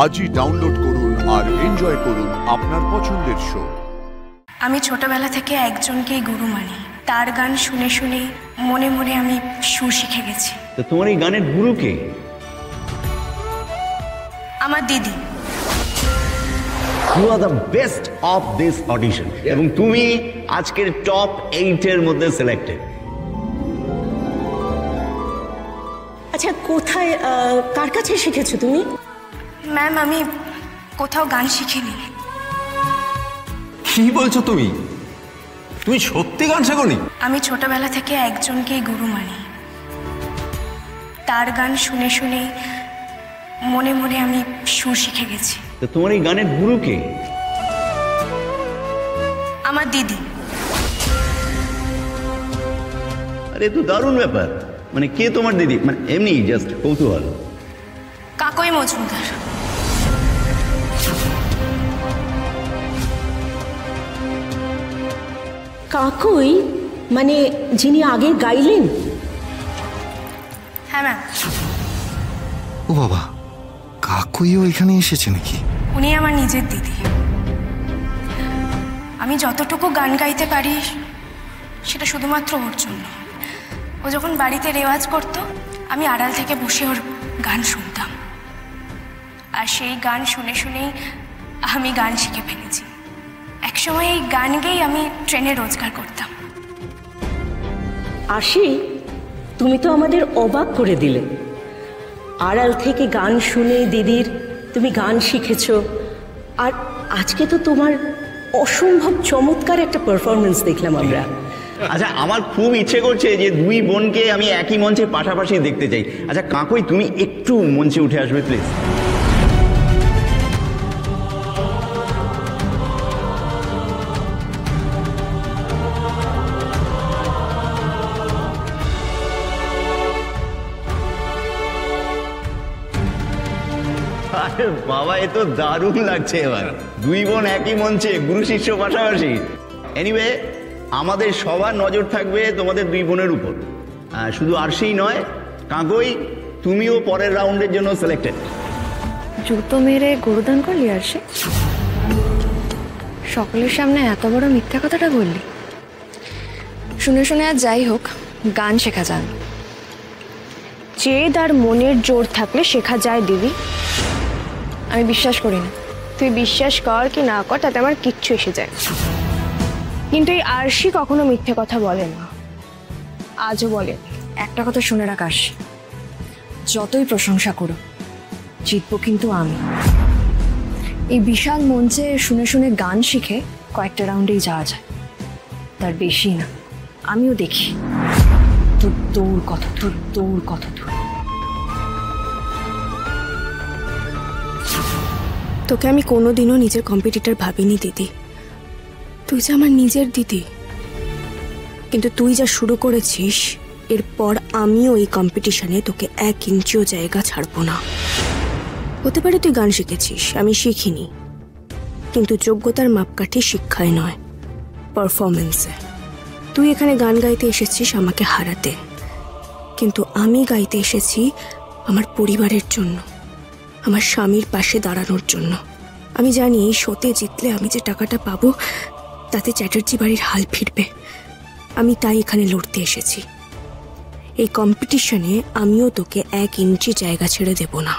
আজই ডাউনলোড করুন আর এনজয় করুন আপনার পছন্দের শো। আমি ছোটবেলা থেকে একজনকেই গুরু মানি। তার গান শুনে শুনে মনে মনে আমি সুর শিখে গেছি। তো তোমার এই গানের গুরু কে? আমার দিদি। You are the best of this audition এবং তুমি আজকের টপ 8 এর মধ্যে সিলেক্টেড। আচ্ছা, কোথায় কার কাছে শিখেছো তুমি? ম্যাম, আমি কোথাও গান শিখিনি। কি বলছো তুমি? তুমি সত্যি গান শেখোনি? আমি ছোটবেলা থেকে একজনকেই গুরু মানি। তার গান শুনে শুনে মনে মনে আমি সুর শিখে গেছি। তো তোমার এই গানের গুরু কে? আমার দিদি। আরে তো দারুণ ব্যাপার। মানে কে তোমার দিদি? মানে এমনি জাস্ট কৌতূহল। কাকই মজুমদার। কাকই মানে যিনি আগে গাইলেন? হ্যাঁ ম্যাম। ও বাবা, কাকুইও এখানে এসেছে নাকি? উনি আমার নিজের দিদি। আমি যতটুকু গান গাইতে পারি সেটা শুধুমাত্র ওর জন্য। ও যখন বাড়িতে রেওয়াজ করতো আমি আড়াল থেকে বসে ওর গান শুনতাম, আর সেই গান শুনে শুনেই আমি গান শিখে ফেলেছি। একসময় এই গান গেয়েই আমি ট্রেনে রোজগার করতাম। আশি, তুমি তো আমাদের অবাক করে দিলে। আড়াল থেকে গান শুনে দিদির তুমি গান শিখেছো, আর আজকে তো তোমার অসম্ভব চমৎকার একটা পারফরমেন্স দেখলাম আমরা। আচ্ছা, আমার খুব ইচ্ছে করছে যে দুই বোনকে আমি একই মঞ্চে পাশাপাশি দেখতে চাই। আচ্ছা কাকুই, তুমি একটু মঞ্চে উঠে আসবে প্লিজ। আরে বাবা, এ তো দারুণ লাগছে। এবার দুই বোন একই মঞ্চে, গুরু শিষ্য পাশাপাশি। এনিওয়ে, আমাদের সবার নজর থাকবে তোমাদের দুই বোনের উপর। শুধু আরশিই নয়, কাকই তুমিও পরের রাউন্ডের জন্য সিলেক্টেড। জুতো মেরে গরুদান করলি আরশি? সকলের সামনে এত বড় মিথ্যা কথাটা বললি? শুনে শুনে আর যাই হোক, গান শেখা যান। জেদ আর মনের জোর থাকলে শেখা যায় দিদি। আমি বিশ্বাস করি না। তুই বিশ্বাস কর কি না কর, তাতে আমার কিচ্ছু এসে যায়। কিন্তু এই আরশি কখনো মিথ্যে কথা বলে না, আজও বলে। একটা কথা শুনে রাখ আরশি, যতই প্রশংসা করো, জিতবো কিন্তু আমি। এই বিশাল মঞ্চে শুনে শুনে গান শিখে কয়েকটা রাউন্ডেই যাওয়া যায়, তার বেশি না। আমিও দেখি তোর দৌড় কত দূর, দৌড় কত দূর। তোকে আমি কোনোদিনও নিজের কম্পিটিটর ভাবিনি দিদি। তুই যে আমার নিজের দিদি। কিন্তু তুই যা শুরু করেছিস, এরপর আমিও এই কম্পিটিশনে তোকে 1 ইঞ্চিও জায়গা ছাড়বো না। হতে পারে তুই গান শিখেছিস, আমি শিখিনি, কিন্তু যোগ্যতার মাপকাঠি শিক্ষায় নয়, পারফরমেন্সে। তুই এখানে গান গাইতে এসেছিস আমাকে হারাতে, কিন্তু আমি গাইতে এসেছি আমার পরিবারের জন্য, আমার স্বামীর পাশে দাঁড়ানোর জন্য। আমি জানি এই শোতে জিতলে আমি যে টাকাটা পাবো তাতে চ্যাটার্জি বাড়ির হাল ফিরবে। আমি তাই এখানে লড়তে এসেছি। এই কম্পিটিশনে আমিও তোকে 1 ইঞ্চি জায়গা ছেড়ে দেব না।